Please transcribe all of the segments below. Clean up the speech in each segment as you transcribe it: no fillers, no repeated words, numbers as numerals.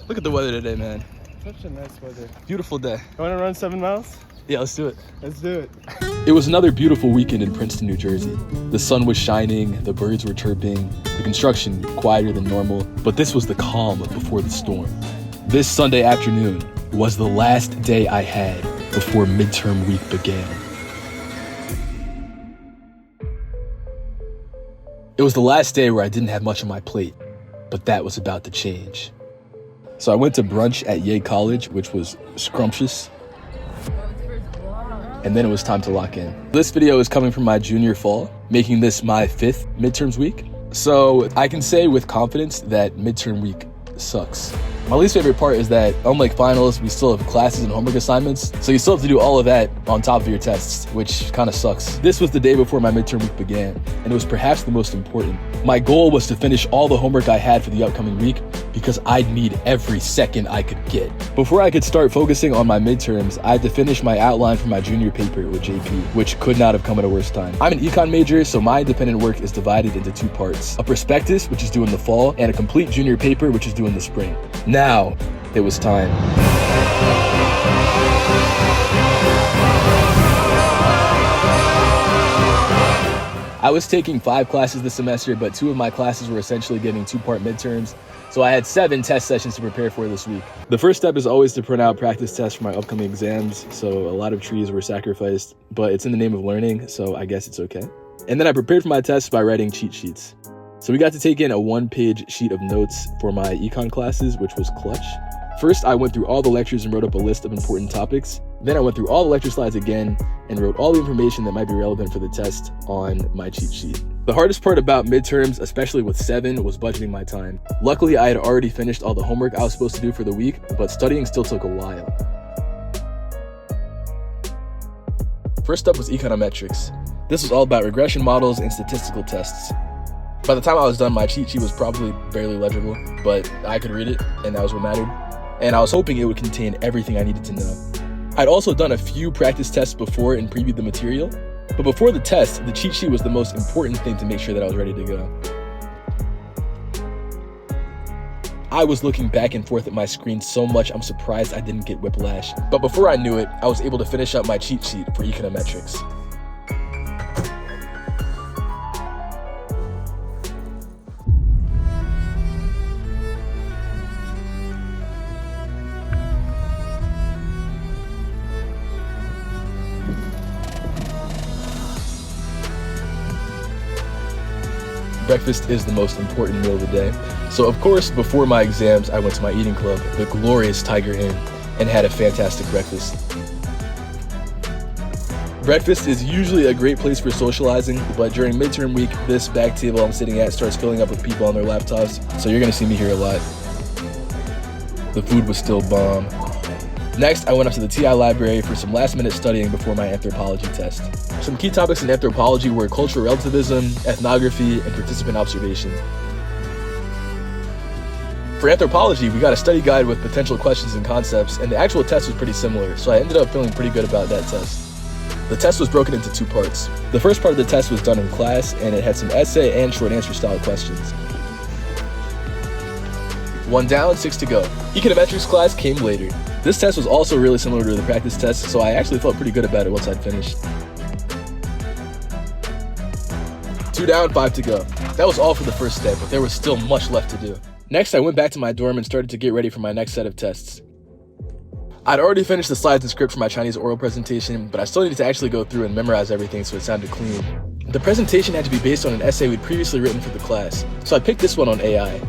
Look at the weather today, man. Such a nice weather. Beautiful day. You want to run 7 miles? Yeah, let's do it. Let's do it. It was another beautiful weekend in Princeton, New Jersey. The sun was shining, the birds were chirping, the construction quieter than normal, but this was the calm before the storm. This Sunday afternoon was the last day I had before midterm week began. It was the last day where I didn't have much on my plate, but that was about to change. So I went to brunch at Yale College, which was scrumptious. And then it was time to lock in. This video is coming from my junior fall, making this my 5th midterms week. So I can say with confidence that midterm week sucks. My least favorite part is that, unlike finals, we still have classes and homework assignments, so you still have to do all of that on top of your tests, which kind of sucks. This was the day before my midterm week began, and it was perhaps the most important. My goal was to finish all the homework I had for the upcoming week, because I'd need every second I could get. Before I could start focusing on my midterms, I had to finish my outline for my junior paper, or JP, which could not have come at a worse time. I'm an econ major, so my independent work is divided into 2 parts. A prospectus, which is due in the fall, and a complete junior paper, which is due in the spring. Now, it was time. I was taking 5 classes this semester, but 2 of my classes were essentially getting 2-part midterms, so I had 7 test sessions to prepare for this week. The first step is always to print out practice tests for my upcoming exams, so a lot of trees were sacrificed, but it's in the name of learning, so I guess it's okay. And then I prepared for my tests by writing cheat sheets. So we got to take in a 1-page sheet of notes for my econ classes, which was clutch. First, I went through all the lectures and wrote up a list of important topics. Then I went through all the lecture slides again and wrote all the information that might be relevant for the test on my cheat sheet. The hardest part about midterms, especially with 7, was budgeting my time. Luckily, I had already finished all the homework I was supposed to do for the week, but studying still took a while. First up was econometrics. This was all about regression models and statistical tests. By the time I was done, my cheat sheet was probably barely legible, but I could read it, and that was what mattered. And I was hoping it would contain everything I needed to know. I'd also done a few practice tests before and previewed the material, but before the test, the cheat sheet was the most important thing to make sure that I was ready to go. I was looking back and forth at my screen so much I'm surprised I didn't get whiplash. But before I knew it, I was able to finish up my cheat sheet for econometrics. Breakfast is the most important meal of the day. So of course, before my exams, I went to my eating club, the glorious Tiger Inn, and had a fantastic breakfast. Breakfast is usually a great place for socializing, but during midterm week, this back table I'm sitting at starts filling up with people on their laptops, so you're gonna see me here a lot. The food was still bomb. Next, I went up to the TI library for some last-minute studying before my anthropology test. Some key topics in anthropology were cultural relativism, ethnography, and participant observation. For anthropology, we got a study guide with potential questions and concepts, and the actual test was pretty similar, so I ended up feeling pretty good about that test. The test was broken into 2 parts. The first part of the test was done in class, and it had some essay and short answer style questions. 1 down, 6 to go. Econometrics class came later. This test was also really similar to the practice test, so I actually felt pretty good about it once I'd finished. 2 down, 5 to go. That was all for the first day, but there was still much left to do. Next, I went back to my dorm and started to get ready for my next set of tests. I'd already finished the slides and script for my Chinese oral presentation, but I still needed to actually go through and memorize everything so it sounded clean. The presentation had to be based on an essay we'd previously written for the class, so I picked this one on AI.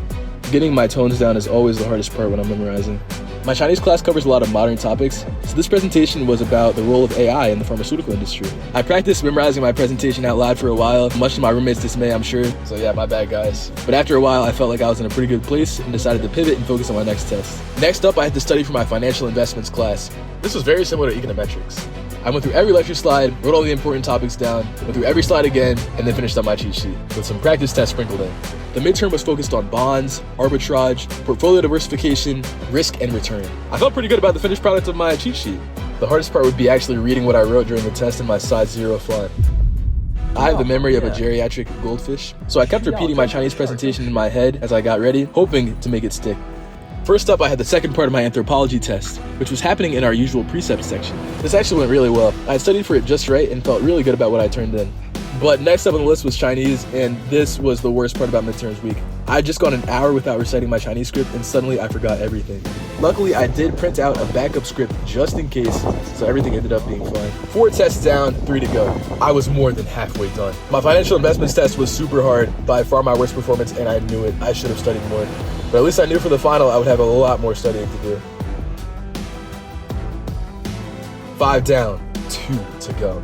Getting my tones down is always the hardest part when I'm memorizing. My Chinese class covers a lot of modern topics, so this presentation was about the role of AI in the pharmaceutical industry. I practiced memorizing my presentation out loud for a while, much to my roommates' dismay, I'm sure, so yeah, my bad guys. But after a while, I felt like I was in a pretty good place and decided to pivot and focus on my next test. Next up, I had to study for my financial investments class. This was very similar to econometrics. I went through every lecture slide, wrote all the important topics down, went through every slide again, and then finished up my cheat sheet, with some practice tests sprinkled in. The midterm was focused on bonds, arbitrage, portfolio diversification, risk, and return. I felt pretty good about the finished product of my cheat sheet. The hardest part would be actually reading what I wrote during the test in my size 0 font. I have the memory of a geriatric goldfish, so I kept repeating my Chinese presentation in my head as I got ready, hoping to make it stick. First up, I had the second part of my anthropology test, which was happening in our usual precept section. This actually went really well. I had studied for it just right and felt really good about what I turned in. But next up on the list was Chinese, and this was the worst part about midterms week. I had just gone an hour without reciting my Chinese script, and suddenly I forgot everything. Luckily, I did print out a backup script just in case, so everything ended up being fine. 4 tests down, 3 to go. I was more than halfway done. My financial investments test was super hard, by far my worst performance, and I knew it. I should have studied more. But at least I knew for the final I would have a lot more studying to do. 5 down, 2 to go.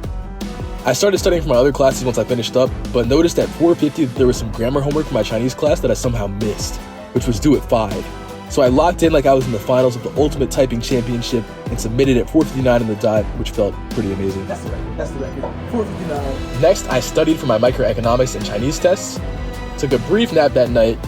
I started studying for my other classes once I finished up, but noticed at 4:50 that there was some grammar homework for my Chinese class that I somehow missed, which was due at 5. So I locked in like I was in the finals of the Ultimate Typing Championship and submitted at 4:59 on the dot, which felt pretty amazing. That's the record. 4:59. Next, I studied for my microeconomics and Chinese tests, took a brief nap that night,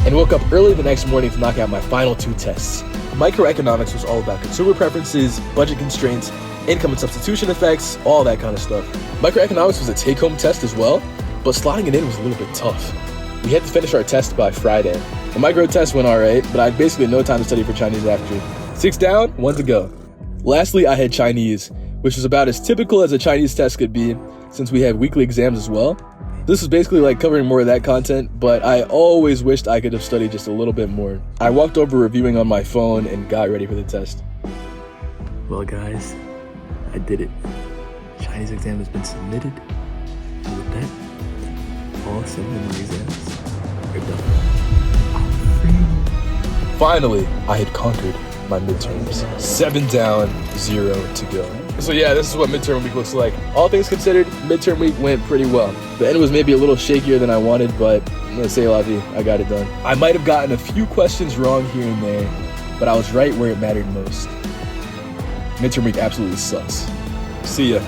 and woke up early the next morning to knock out my final 2 tests. Microeconomics was all about consumer preferences, budget constraints, income and substitution effects, all that kind of stuff. Microeconomics was a take-home test as well, but slotting it in was a little bit tough. We had to finish our test by Friday. The micro test went alright, but I had basically no time to study for Chinese after. 6 down, 1 to go. Lastly, I had Chinese, which was about as typical as a Chinese test could be, since we had weekly exams as well. This was basically like covering more of that content, but I always wished I could have studied just a little bit more. I walked over reviewing on my phone and got ready for the test. Well guys, I did it. Chinese exam has been submitted, and with that, all 7 of my exams are done. I'm free. Finally, I had conquered my midterms. 7 down, 0 to go. So yeah, this is what midterm week looks like. All things considered, midterm week went pretty well. The end was maybe a little shakier than I wanted, but c'est la vie, I got it done. I might have gotten a few questions wrong here and there, but I was right where it mattered most. Midterm week absolutely sucks. See ya.